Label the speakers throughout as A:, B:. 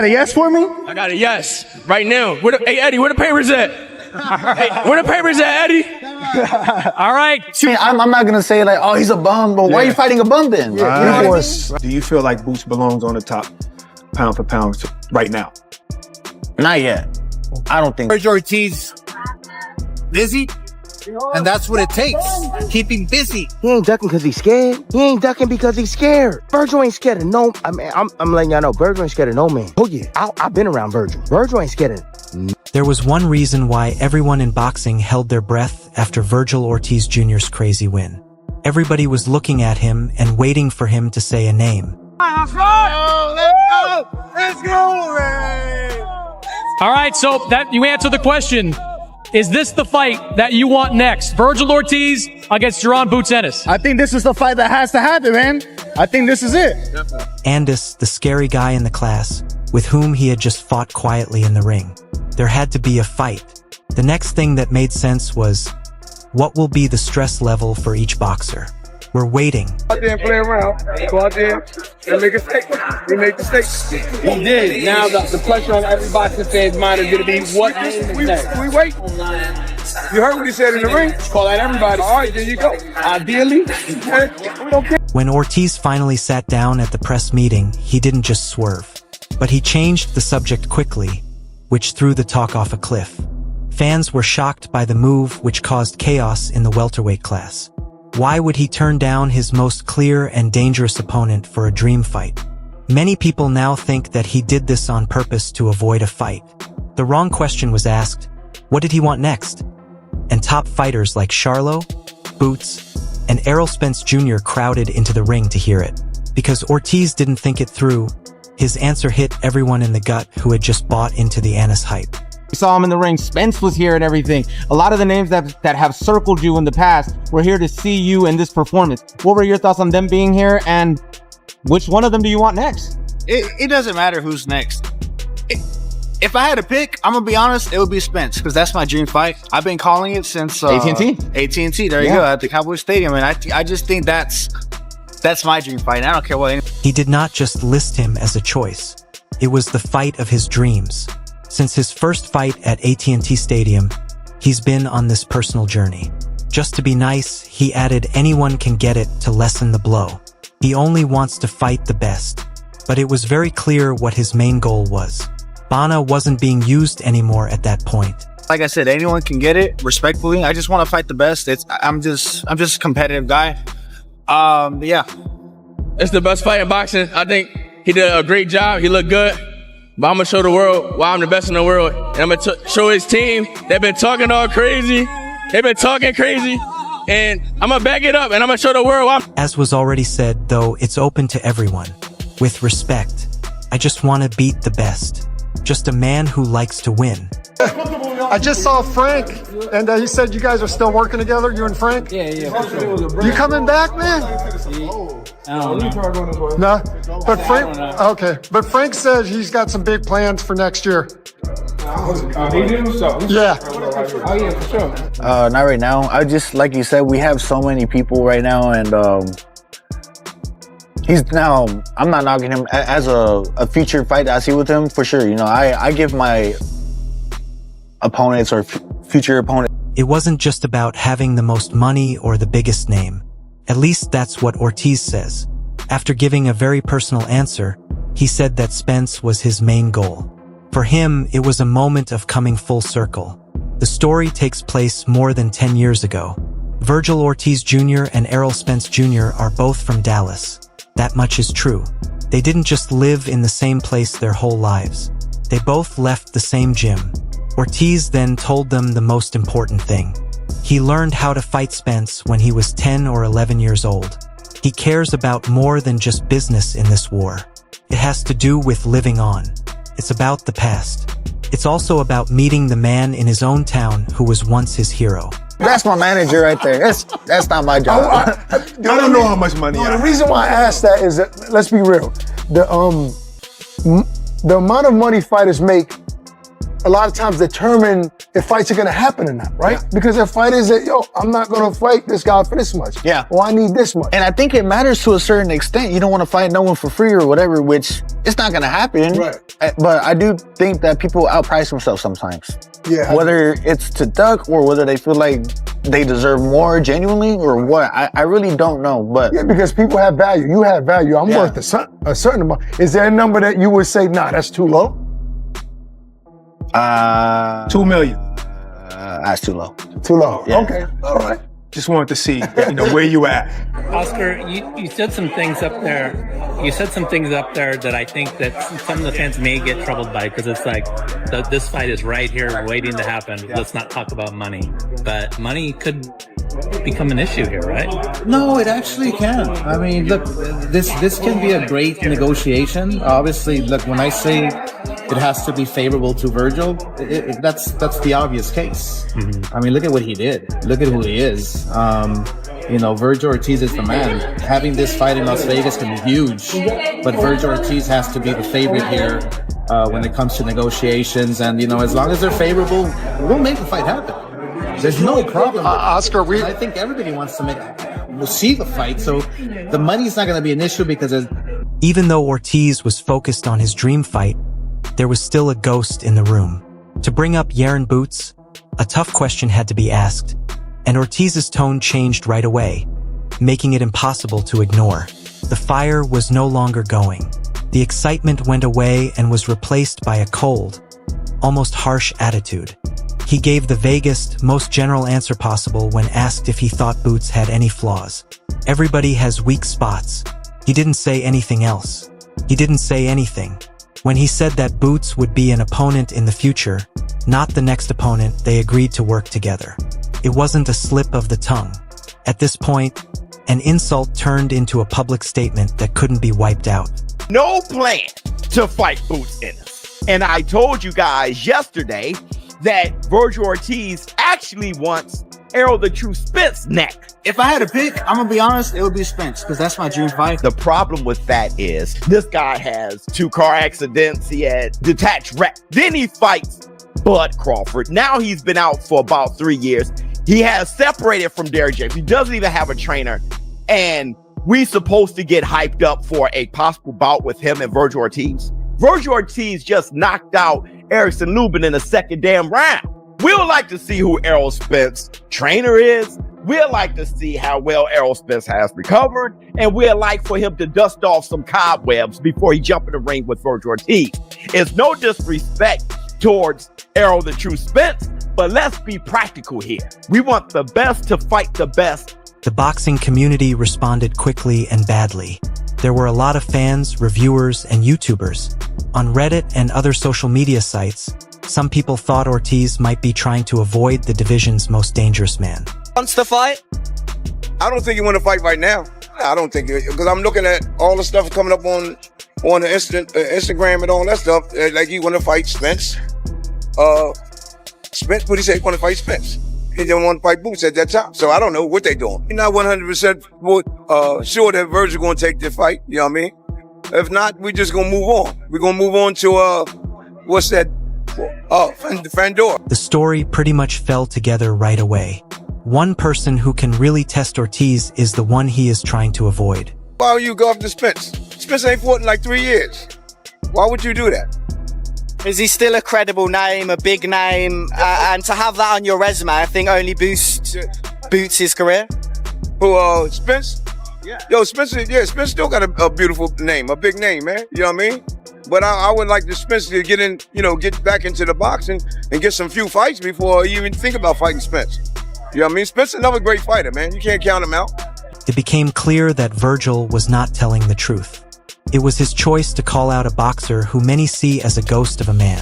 A: A yes for me?
B: I got a yes right now. Hey, Eddie, where the papers at? Hey, where the papers at, Eddie?
C: All right.
D: I'm not going to say like, oh, he's a bum, but why are you fighting a bum then?
A: Yeah, you know what I mean? Do you feel like Boots belongs on the top pound for pound right now?
D: Not yet. I don't think.
E: Vergil Ortiz busy, and that's what it takes. Keep him busy.
F: He ain't ducking because he's scared. He ain't ducking because he's scared. Vergil ain't scared of no. I mean, I'm letting y'all know, Vergil ain't scared of no man. Oh yeah, I've been around Vergil. Vergil ain't scared of.
G: There was one reason why everyone in boxing held their breath after Vergil Ortiz Jr.'s crazy win. Everybody was looking at him and waiting for him to say a name.
E: Let's go, Ray.
C: All right, so that you answer the question. Is this the fight that you want next? Vergil Ortiz against Jaron Boots Ennis.
A: I think this is the fight that has to happen, man. I think this is it.
G: Andis, the scary guy in the class, with whom he had just fought quietly in the ring. There had to be a fight. The next thing that made sense was, what will be the stress level for each boxer? We're waiting.
H: Go out there and play around. Go out there and make a statement. We make the statement.
B: He did. Now the pressure on every boxing fan's mind is going to be what name is next.
H: We wait. You heard what he said in the ring?
B: Call out everybody.
H: All right, there you go.
B: Ideally,
H: we don't care.
G: When Ortiz finally sat down at the press meeting, he didn't just swerve, but he changed the subject quickly, which threw the talk off a cliff. Fans were shocked by the move, which caused chaos in the welterweight class. Why would he turn down his most clear and dangerous opponent for a dream fight? Many people now think that he did this on purpose to avoid a fight. The wrong question was asked, what did he want next? And top fighters like Charlo, Boots, and Errol Spence Jr. crowded into the ring to hear it. Because Ortiz didn't think it through, his answer hit everyone in the gut who had just bought into the Ennis hype.
I: We saw him in the ring. Spence was here and everything. A lot of the names that have circled you in the past were here to see you in this performance. What were your thoughts on them being here, and which one of them do you want next?
E: It doesn't matter who's next. If I had to pick, I'm gonna be honest, it would be Spence, because that's my dream fight. I've been calling it since
I: AT&T.
E: AT&T. There you go, at the Cowboy Stadium, and I just think that's my dream fight. And I don't care what.
G: He did not just list him as a choice. It was the fight of his dreams. Since his first fight at AT&T Stadium, he's been on this personal journey. Just to be nice, he added anyone can get it to lessen the blow. He only wants to fight the best. But it was very clear what his main goal was. Bana wasn't being used anymore at that point.
E: Like I said, anyone can get it, respectfully. I just want to fight the best. I'm just a competitive guy. Yeah.
B: it's the best fight in boxing. I think he did a great job. He looked good. But I'm going to show the world why I'm the best in the world. And I'm going to show his team. They've been talking all crazy. They've been talking crazy. And I'm going to back it up, and I'm going to show the world why.
G: As was already said, though, it's open to everyone. With respect. I just want to beat the best. Just a man who likes to win.
J: I just saw Frank, and he said you guys are still working together, you and Frank?
K: Yeah, for sure.
J: You coming back, man?
K: I don't know.
J: No? But Frank, okay. But Frank said he's got some big plans for next year.
K: He do so.
J: Yeah.
K: Oh, yeah, for sure.
D: Not right now. I just, like you said, we have so many people right now, and I'm not knocking him as a future fight I see with him, for sure. You know, I give my opponents or future opponents.
G: It wasn't just about having the most money or the biggest name. At least that's what Ortiz says. After giving a very personal answer, he said that Spence was his main goal. For him, it was a moment of coming full circle. The story takes place more than 10 years ago. Vergil Ortiz Jr. and Errol Spence Jr. are both from Dallas. That much is true. They didn't just live in the same place their whole lives. They both left the same gym. Ortiz then told them the most important thing. He learned how to fight Spence when he was 10 or 11 years old. He cares about more than just business in this war. It has to do with living on. It's about the past. It's also about meeting the man in his own town who was once his hero.
D: That's my manager right there. That's not my job.
A: I don't know how much money.
J: The reason why I asked that is that, let's be real, the amount of money fighters make a lot of times determine if fights are gonna happen or not, right? Because if fighters say, yo, I'm not gonna fight this guy for this much.
D: Yeah.
J: Or I need this much.
D: And I think it matters to a certain extent. You don't want to fight no one for free or whatever, which it's not gonna happen.
J: Right.
D: But I do think that people outprice themselves sometimes.
J: Yeah.
D: Whether it's to duck or whether they feel like they deserve more genuinely or what, I really don't know. But
J: Yeah, because people have value. You have value. I'm worth a certain amount. Is there a number that you would say, nah, that's too low?
A: 2 million.
D: That's too low.
J: Too low.
D: Yeah.
J: Okay. All right.
A: Just wanted to see, where you at.
L: Oscar, you said some things up there. You said some things up there that I think that some of the fans may get troubled by, because it's like this fight is right here waiting to happen. Let's not talk about money, but money could become an issue here, right?
M: No, it actually can. I mean, look, this can be a great negotiation. Obviously, look, when I say it has to be favorable to Vergil, that's the obvious case. I mean, look at what he did. Look at who he is. Vergil Ortiz is the man. Having this fight in Las Vegas can be huge, but Vergil Ortiz has to be the favorite here when it comes to negotiations. And, as long as they're favorable, we'll make the fight happen. There's no problem.
J: Oscar,
M: I think everybody wants to see the fight, so the money's not going to be an issue because
G: Even though Ortiz was focused on his dream fight, there was still a ghost in the room. To bring up Yaron Boots, a tough question had to be asked, and Ortiz's tone changed right away, making it impossible to ignore. The fire was no longer going. The excitement went away and was replaced by a cold, almost harsh attitude. He gave the vaguest, most general answer possible when asked if he thought Boots had any flaws. Everybody has weak spots. He didn't say anything else. He didn't say anything. When he said that Boots would be an opponent in the future, not the next opponent, they agreed to work together. It wasn't a slip of the tongue. At this point, an insult turned into a public statement that couldn't be wiped out.
N: No plan to fight Boots Ennis. And I told you guys yesterday that Vergil Ortiz actually wants Errol the True Spence neck.
E: If I had a pick, I'm gonna be honest, it would be Spence, because that's my dream fight.
N: The problem with that is this guy has 2 car accidents. He had detached rep. Then he fights Bud Crawford. Now he's been out for about 3 years. He has separated from Derrick James. He doesn't even have a trainer. And we supposed to get hyped up for a possible bout with him and Vergil Ortiz. Vergil Ortiz just knocked out Erickson Lubin in the second damn round. We would like to see who Errol Spence trainer is. We'd like to see how well Errol Spence has recovered. And we'd like for him to dust off some cobwebs before he jump in the ring with Vergil Ortiz. It's no disrespect towards Errol the True Spence, but let's be practical here. We want the best to fight the best.
G: The boxing community responded quickly and badly. There were a lot of fans, reviewers, and YouTubers. On Reddit and other social media sites, some people thought Ortiz might be trying to avoid the division's most dangerous man.
O: Wants to fight?
P: I don't think you want to fight right now. I don't think because I'm looking at all the stuff coming up on the Instagram and all that stuff. Like you want to fight Spence. Spence, what did he say? He want to fight Spence. He didn't want to fight Boots at that time. So I don't know what they doing. You're not 100% sure that Vergil going to take the fight. You know what I mean? If not, we just going to move on. We're going to move on to, what's that? Fandor.
G: The story pretty much fell together right away. One person who can really test Ortiz is the one he is trying to avoid.
P: Why would you go after Spence? Spence ain't fought in like 3 years. Why would you do that?
O: Is he still a credible name, a big name? And to have that on your resume, I think only boosts his career.
P: Who, Spence? Yeah. Yo, Spence still got a beautiful name, a big name, man. You know what I mean? But I would like the Spence to get in, get back into the boxing and get some few fights before you even think about fighting Spence. You know what I mean? Spence is another great fighter, man. You can't count him out.
G: It became clear that Vergil was not telling the truth. It was his choice to call out a boxer who many see as a ghost of a man.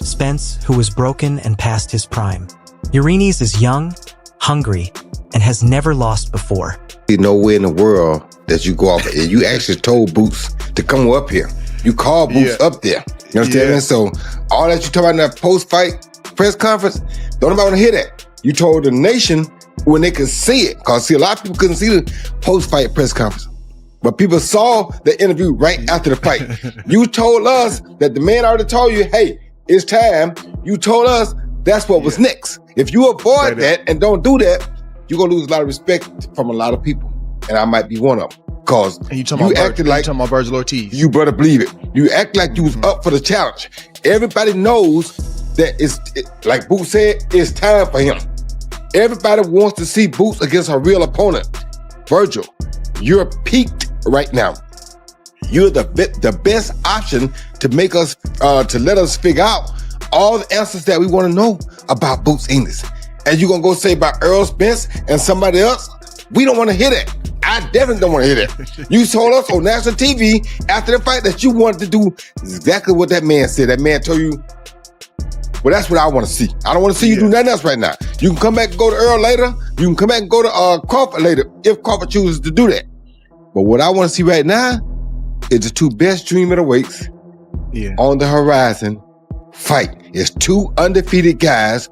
G: Spence, who was broken and past his prime. Urinis is young, hungry, and has never lost before.
Q: There's nowhere in the world that you go off. You actually told Boots to come up here. You called Boots up there. You understand? Yeah. So all that you talk about in that post-fight press conference, don't nobody want to hear that. You told the nation when they could see it. Because, a lot of people couldn't see the post-fight press conference. But people saw the interview right after the fight. You told us that the man already told you, hey, it's time. You told us that's what was next. If you avoid that and don't do that, you're gonna lose a lot of respect from a lot of people, and I might be one of them. Cause
R: you acted like you talking about Vergil Ortiz.
Q: You better believe it. You act like you was up for the challenge. Everybody knows that like Boots said, it's time for him. Everybody wants to see Boots against a real opponent. Vergil, you're peaked right now. You're the best option to make us to let us figure out all the answers that we want to know about Boots English. And you're gonna go say about Errol Spence and somebody else? We don't want to hear that. I definitely don't want to hear that. You told us on national TV after the fight that you wanted to do exactly what that man said. That man told you, well, that's what I want to see. I don't want to see you do nothing else right now. You can come back and go to Earl later. You can come back and go to Crawford later if Crawford chooses to do that. But what I want to see right now is the two best dream middleweights on the horizon fight. It's two undefeated guys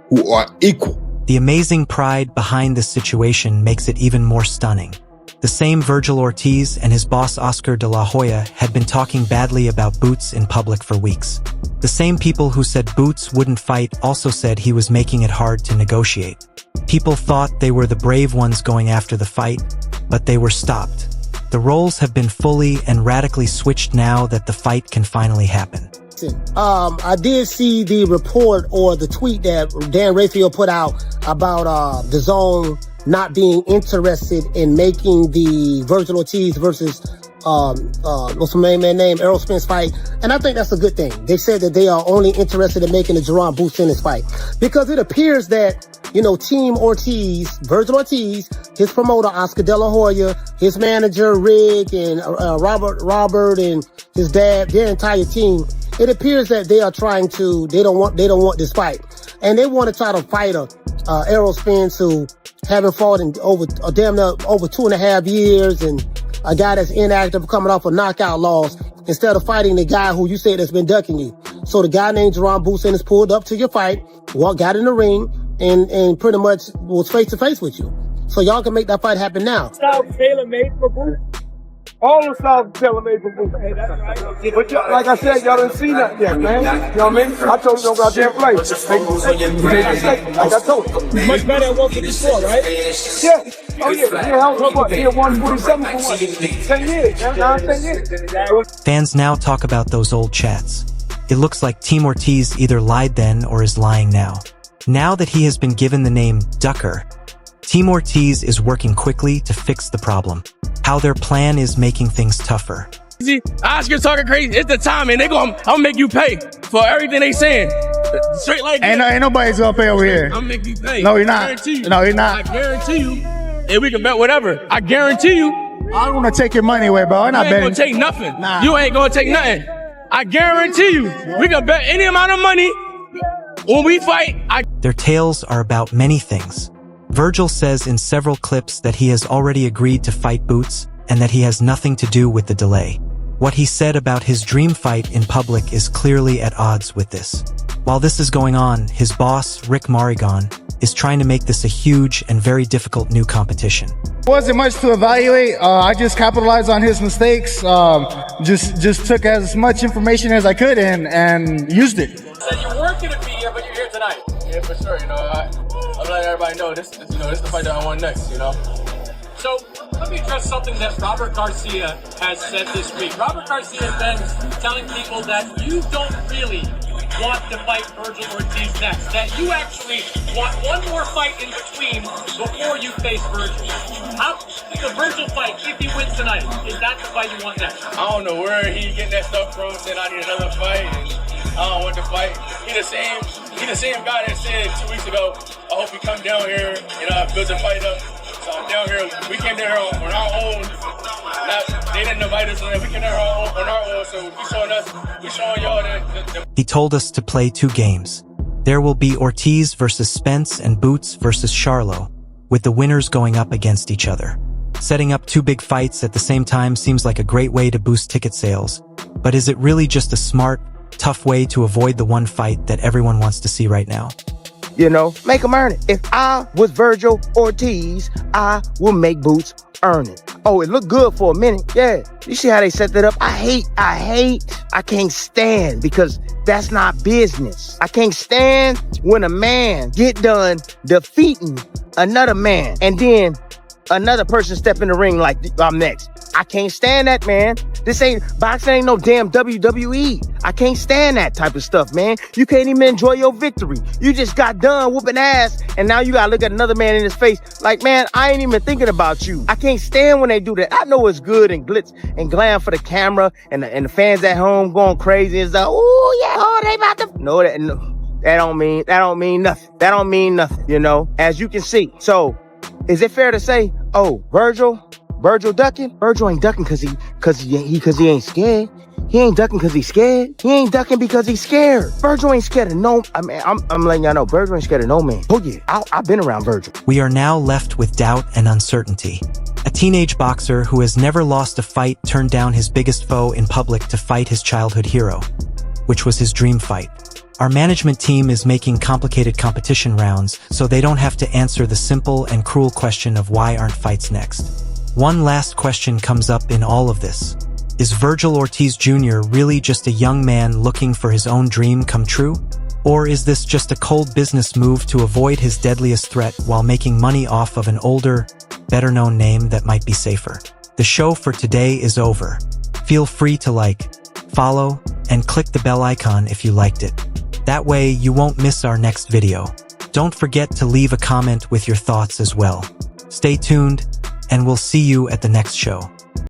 Q: who are equal.
G: The amazing pride behind this situation makes it even more stunning. The same Vergil Ortiz and his boss Oscar de la Hoya had been talking badly about Boots in public for weeks. The same people who said Boots wouldn't fight also said he was making it hard to negotiate. People thought they were the brave ones going after the fight, but they were stopped. The roles have been fully and radically switched now that the fight can finally happen.
S: I did see the report or the tweet that Dan Raphael put out about the Zone not being interested in making the Vergil Ortiz versus what's the main man name, Errol Spence fight, and I think that's a good thing. They said that they are only interested in making the Jerron Boots Ennis fight because it appears that Team Ortiz, Vergil Ortiz, his promoter Oscar de la Hoya, his manager Rig, and Robert, and his dad, their entire team. It appears that they are trying to. They don't want this fight, and they want to try to fight Errol Spence, who haven't fought in over 2.5 years, and a guy that's inactive coming off a knockout loss, instead of fighting the guy who you said has been ducking you. So the guy named Jerron Boots Ennis pulled up to your fight, got in the ring, and pretty much was face to face with you. So y'all can make that fight happen now.
H: Style tailor-made for Boots. All the styles tailor-made for Boots. But like I said, y'all didn't see nothing yet, man. You know what I mean? I told you don't go out there and play. Make a mistake, like I told you. Much better at 154, right? Yeah. Oh yeah. Hell, what? He had 147 for what? 10 years, man. 10 years.
G: Fans now talk about those old chats. It looks like Team Ortiz either lied then or is lying now. Now that he has been given the name Ducker, Team Ortiz is working quickly to fix the problem. How their plan is making things tougher.
B: Oscar's talking crazy. It's the time, man. I'm gonna make you pay for everything they saying. Straight like that.
T: Ain't nobody's gonna pay over here.
B: I'm gonna make you pay.
T: No, you're not. No, you're not.
B: I guarantee you. And we can bet whatever. I guarantee you.
T: I don't want to take your money away, bro. I'm not betting.
B: You ain't gonna take nothing. Nah. You ain't gonna take nothing. I guarantee you. We can bet any amount of money when we fight.
G: Their tales are about many things. Vergil says in several clips that he has already agreed to fight Boots and that he has nothing to do with the delay. What he said about his dream fight in public is clearly at odds with this. While this is going on, his boss, Rick Marigon, is trying to make this a huge and very difficult new competition.
T: Wasn't much to evaluate. I just capitalized on his mistakes. Just took as much information as I could and used it.
B: So you weren't gonna be here, but you're here tonight. Yeah, for sure. I'm letting everybody know this. This is the fight that I want next.
C: So let me address something that Robert Garcia has said this week. Robert Garcia has been telling people that you don't really want to fight Vergil Ortiz next. That you actually want one more fight in between before you face Vergil. How the Vergil fight, if he wins tonight, is that the fight you want next?
B: I don't know where he getting that stuff from. Saying I need another fight. And I don't want to fight. He the same guy that said 2 weeks ago, I hope you come down here and build a fight up. So I'm down here. We came down here on our own. They didn't invite us, and we came down here on our own. So we showing y'all that.
G: He told us to play 2 games. There will be Ortiz versus Spence and Boots versus Charlo, with the winners going up against each other. Setting up 2 big fights at the same time seems like a great way to boost ticket sales. But is it really just a smart, tough way to avoid the one fight that everyone wants to see right now?
F: You know, make them earn it. If I was Vergil Ortiz, I will make Boots earn it. Oh, it looked good for a minute. Yeah. You see how they set that up? I can't stand, because that's not business. I can't stand when a man get done defeating another man and then another person step in the ring like, I'm next. I can't stand that, man. Boxing ain't no damn WWE. I can't stand that type of stuff, man. You can't even enjoy your victory. You just got done whooping ass, and now you gotta look at another man in his face like, man, I ain't even thinking about you. I can't stand when they do that. I know it's good and glitz and glam for the camera and the fans at home going crazy. It's like, oh yeah, oh, they about to. No, that don't mean nothing. That don't mean nothing, you know, as you can see. So, is it fair to say, oh, Vergil ducking? Vergil ain't ducking cause he ain't scared. He ain't ducking cause he's scared. He ain't ducking because he's scared. Vergil ain't scared of no. I'm letting y'all know, Vergil ain't scared of no man. Oh yeah, I've been around Vergil.
G: We are now left with doubt and uncertainty. A teenage boxer who has never lost a fight turned down his biggest foe in public to fight his childhood hero, which was his dream fight. Our management team is making complicated competition rounds so they don't have to answer the simple and cruel question of why aren't fights next. One last question comes up in all of this. Is Vergil Ortiz Jr. really just a young man looking for his own dream come true? Or is this just a cold business move to avoid his deadliest threat while making money off of an older, better-known name that might be safer? The show for today is over. Feel free to like, follow, and click the bell icon if you liked it. That way you won't miss our next video. Don't forget to leave a comment with your thoughts as well. Stay tuned, and we'll see you at the next show.